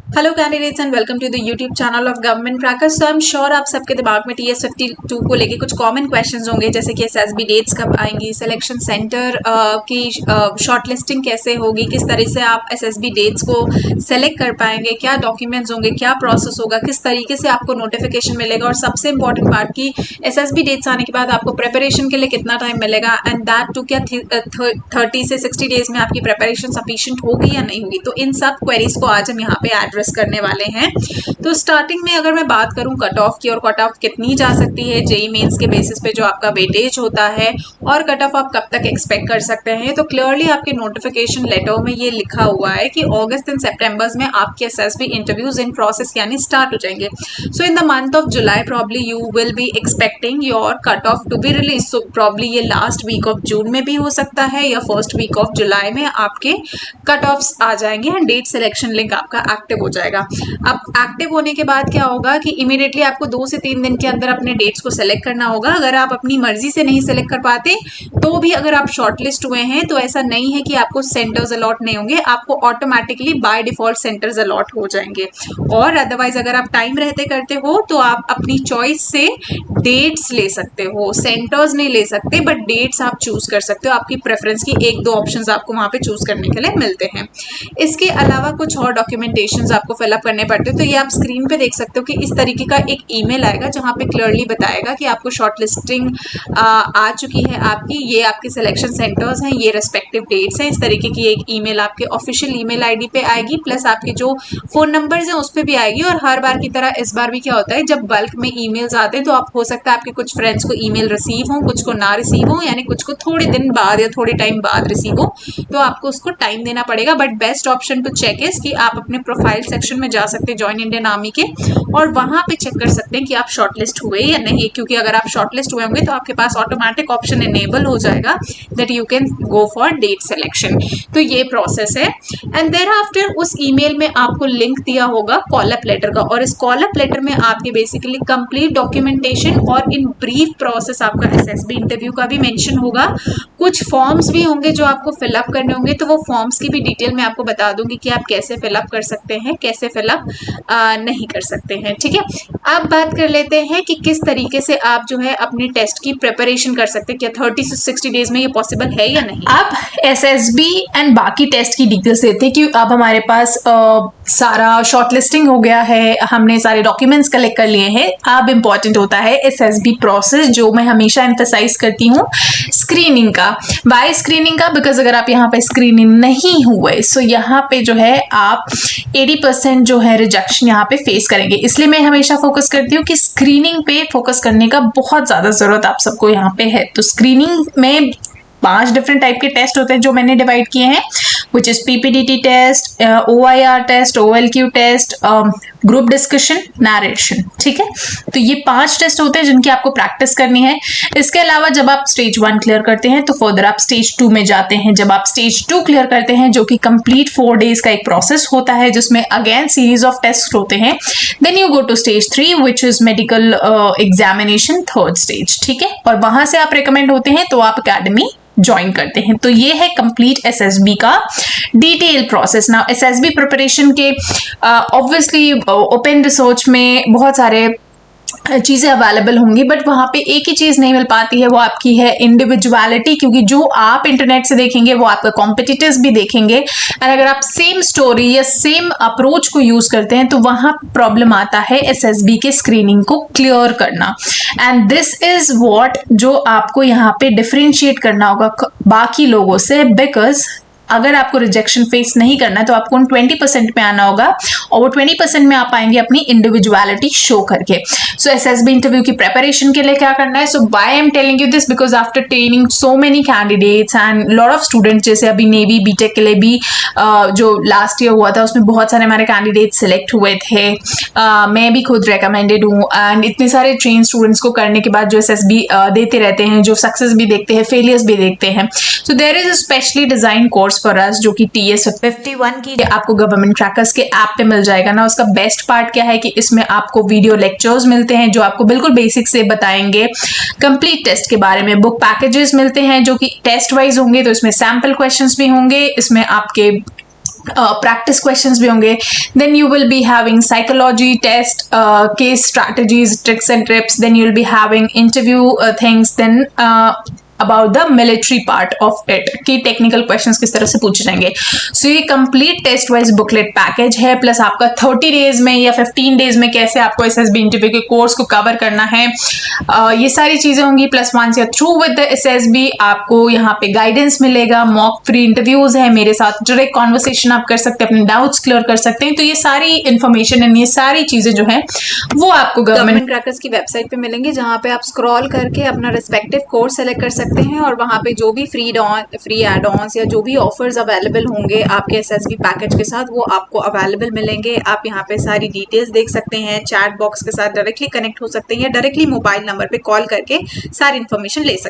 Hello candidates and welcome to the YouTube channel of government crackers. So I am sure आप सबके दिमाग में TS52 को लेके कुछ कॉमन क्वेश्चंस होंगे, जैसे कि SSB डेट्स कब आएंगी, सिलेक्शन सेंटर की शॉर्टलिस्टिंग कैसे होगी, किस तरह से आप SSB डेट्स को सेलेक्ट कर पाएंगे, क्या डॉक्यूमेंट्स होंगे, क्या प्रोसेस होगा, किस तरीके से आपको नोटिफिकेशन मिलेगा, और सबसे इंपॉर्टेंट पार्ट की SSB डेट्स आने के बाद आपको प्रिपरेशन के लिए कितना टाइम मिलेगा, एंड दैट टू क्या 30 से 60 डेज में आपकी प्रिपरेशन सफिशिएंट होगी या नहीं होगी। तो इन सब क्वेरीज को आज हम यहाँ पे एड्रेस करने वाले हैं। तो स्टार्टिंग में अगर मैं बात करूं कट ऑफ की, और कट ऑफ कितनी जा सकती है जेई मेंस के बेसिस पे जो आपका वेटेज होता है, और कट ऑफ आप कब तक एक्सपेक्ट कर सकते हैं, तो क्लियरली आपके नोटिफिकेशन लेटर में ये लिखा हुआ है कि अगस्त एंड सितंबर में आपके एसएसबी इंटरव्यूज इन प्रोसेस यानी स्टार्ट हो जाएंगे। So in the month of July probably you will be expecting your cut off to be release. So probably ये लास्ट वीक ऑफ जून में भी हो सकता है या फर्स्ट वीक ऑफ जुलाई में आपके कट ऑफ्स आ जाएंगे एंड डेट सिलेक्शन लिंक आपका एक्टिव हो जाएगा। अब एक्टिव होने के बाद क्या होगा कि इमीडिएटली आपको 2 से 3 दिन के अंदर अपने डेट्स को सेलेक्ट करना होगा। अगर आप अपनी मर्जी से नहीं सेलेक्ट कर पाते तो भी अगर आप शॉर्टलिस्ट हुए हैं तो ऐसा नहीं है कि आपको सेंटर्स अलॉट नहीं होंगे, आपको automatically by default centres allot हो जाएंगे। और अदरवाइज अगर आप टाइम रहते करते हो तो आप अपनी चॉइस से डेट्स ले सकते हो, सेंटर्स नहीं ले सकते बट डेट्स आप चूज कर सकते हो। आपकी प्रेफरेंस की 1-2 ऑप्शंस आपको वहां पे चूज करने के लिए मिलते हैं। इसके अलावा कुछ और डॉक्यूमेंटेशंस आपको फिलअप करने पड़ते हैं। तो ये आप स्क्रीन पे देख सकते हो कि इस तरीके का एक ईमेल आएगा जहां पे क्लियरली बताएगा कि आपको शॉर्ट लिस्टिंग आ चुकी है आपकी, ये आपके सिलेक्शन सेंटर्स हैं, ये रेस्पेक्टिव डेट्स हैं। इस तरीके की एक ईमेल आपके ऑफिशियल ईमेल आईडी पे आएगी, प्लस आपके जो फोन नंबर्स हैं उस पर भी आएगी। और हर बार की तरह इस बार भी क्या होता है, जब बल्क में ईमेल्स आते हैं तो आप हो सकता है आपके कुछ फ्रेंड्स को ईमेल रिसीव हो, कुछ को ना रिसीव हो, यानी कुछ को थोड़े दिन बाद या थोड़े टाइम बाद रिसीव हो, तो आपको उसको टाइम देना पड़ेगा। But best option to check is कि आप अपने प्रोफाइल सेक्शन में जा सकते हैं ज्वाइन इंडियन आर्मी के, और वहां पे चेक कर सकते हैं कि आप शॉर्टलिस्ट हुए या नहीं, क्योंकि अगर आप शॉर्टलिस्ट हुए होंगे तो आपके पास ऑटोमेटिक ऑप्शन इनेबल हो जाएगा that you can go for date selection. तो ये प्रोसेस है। एंड देयर आफ्टर उस ईमेल में आपको लिंक दिया होगा कॉल-अप लेटर का, और इस कॉल-अप लेटर में आपके बेसिकली कंप्लीट डॉक्यूमेंटेशन और इन ब्रीफ प्रोसेस आपका एसएसबी इंटरव्यू का भी मेंशन होगा। कुछ फॉर्म्स भी होंगे जो आपको फिलअप करने होंगे, तो वो फॉर्म्स की भी डिटेल में आपको बता दूंगी कि आप कैसे फिलअप कर सकते हैं, कैसे फिलअप नहीं कर सकते हैं। ठीक है, अब बात कर लेते हैं कि किस तरीके से आप जो है अपने टेस्ट की प्रिपरेशन कर सकते हैं। क्या 30 से 60 डेज में ये पॉसिबल है या नहीं। अब एसएसबी एंड बाकी टेस्ट की डिटेल्स देते हैं कि अब हमारे पास सारा शॉर्टलिस्टिंग हो गया है, हमने सारे डॉक्यूमेंट्स कलेक्ट कर लिए हैं। अब इम्पॉर्टेंट होता है एसएसबी प्रोसेस, जो मैं हमेशा एम्फसाइज करती हूँ, स्क्रीनिंग का। वाई स्क्रीनिंग का? बिकॉज अगर आप यहाँ पे स्क्रीनिंग नहीं हुए सो यहाँ पे जो है आप 80% जो है रिजेक्शन यहाँ पे फेस करेंगे। इसलिए मैं हमेशा फोकस करती हूँ कि स्क्रीनिंग पे फोकस करने का बहुत ज्यादा जरूरत आप सबको यहाँ पे है। तो स्क्रीनिंग में 5 डिफरेंट टाइप के टेस्ट होते हैं जो मैंने डिवाइड किए हैं, which is PPDT test, OIR test, OLQ test, group discussion, narration. ठीक है, तो ये 5 टेस्ट होते हैं जिनकी आपको प्रैक्टिस करनी है। इसके अलावा जब आप स्टेज 1 क्लियर करते हैं तो फर्दर आप स्टेज 2 में जाते हैं। जब आप स्टेज 2 क्लियर करते हैं, जो कि कंप्लीट 4 डेज का एक प्रोसेस होता है जिसमें अगेन सीरीज ऑफ टेस्ट होते हैं, then you go to stage 3 which is medical examination, 3rd stage. ठीक है, और वहां से आप रिकमेंड होते हैं तो आप अकेडमी ज्वाइन करते हैं। तो ये है कंप्लीट एसएसबी का detail process. Now SSB preparation के ऑब्वियसली ओपन रिसर्च में बहुत सारे चीजें अवेलेबल होंगी, बट वहां पे एक ही चीज नहीं मिल पाती है, वो आपकी है इंडिविजुअलिटी। क्योंकि जो आप इंटरनेट से देखेंगे वो आपका कॉम्पिटिटर्स भी देखेंगे, एंड अगर आप सेम स्टोरी या सेम अप्रोच को यूज करते हैं तो वहां प्रॉब्लम आता है एसएसबी के स्क्रीनिंग को क्लियर करना। एंड दिस इज व्हाट जो आपको यहाँ पे डिफरेंशिएट करना होगा बाकी लोगों से, बिकॉज अगर आपको रिजेक्शन फेस नहीं करना है तो आपको उन 20% में आना होगा, और वो 20% में आप आएंगे अपनी इंडिविजुअलिटी शो करके। सो एसएसबी इंटरव्यू की प्रिपरेशन के लिए क्या करना है? So why I am telling you this, because after training so many candidates and lot of students, जैसे अभी नेवी बीटेक के लिए भी जो लास्ट ईयर हुआ था उसमें बहुत सारे हमारे कैंडिडेट सिलेक्ट हुए थे। मैं भी खुद रिकमेंडेड हूँ, एंड इतने सारे ट्रेन स्टूडेंट्स को करने के बाद जो एसएसबी देते रहते हैं, जो सक्सेस भी देखते हैं, फेलियर्स भी देखते हैं। So there is a specially design course for us जो कि TS51 की आपको गवर्नमेंट क्रैकर्स के ऐप पे मिल जाएगा ना। उसका बेस्ट पार्ट क्या है कि इसमें आपको वीडियो लेक्चर्स मिलते हैं जो आपको बिल्कुल बेसिक से बताएंगे कंप्लीट टेस्ट के बारे में। बुक पैकेजेस मिलते हैं जो कि टेस्ट वाइज होंगे, तो इसमें सैंपल क्वेश्चंस भी होंगे, इसमें आपके प्रैक्टिस क्वेश्चंस भी होंगे. Then you will be having psychology test, case strategies, tricks and trips. Then you will be having interview things. Then about the military part of it कि टेक्निकल क्वेश्चंस किस तरह से पूछे जाएंगे. सो ये complete test wise booklet package है, plus आपका 30 days में या 15 डेज में कैसे आपको एसएसबी इंटरव्यू के कोर्स को कवर करना है, ये सारी चीजें होंगी. Plus once you are through with the SSB, आपको यहाँ पे गाइडेंस मिलेगा, मॉक फ्री इंटरव्यूज है, मेरे साथ डायरेक्ट कॉन्वर्सेशन आप कर सकते हैं, अपने डाउट्स क्लियर कर सकते हैं. तो ये सारी इन्फॉर्मेशन एंड ये सारी चीजें जो है वो आपको गवर्नमेंट क्रैकर्स की वेबसाइट पे मिलेंगी, जहाँ पे आप स्क्रॉल करके अपना रिस्पेक्टिव कोर्स सेलेक्ट कर सकते हैं और वहाँ पे जो भी फ्री एड ऑन्स या जो भी ऑफर्स अवेलेबल होंगे आपके एसएसबी पैकेज के साथ वो आपको अवेलेबल मिलेंगे. आप यहाँ पे सारी डिटेल्स देख सकते हैं, चैट बॉक्स के साथ डायरेक्टली कनेक्ट हो सकते हैं या डायरेक्टली मोबाइल नंबर पे कॉल करके सारी इन्फॉर्मेशन ले सकते हैं.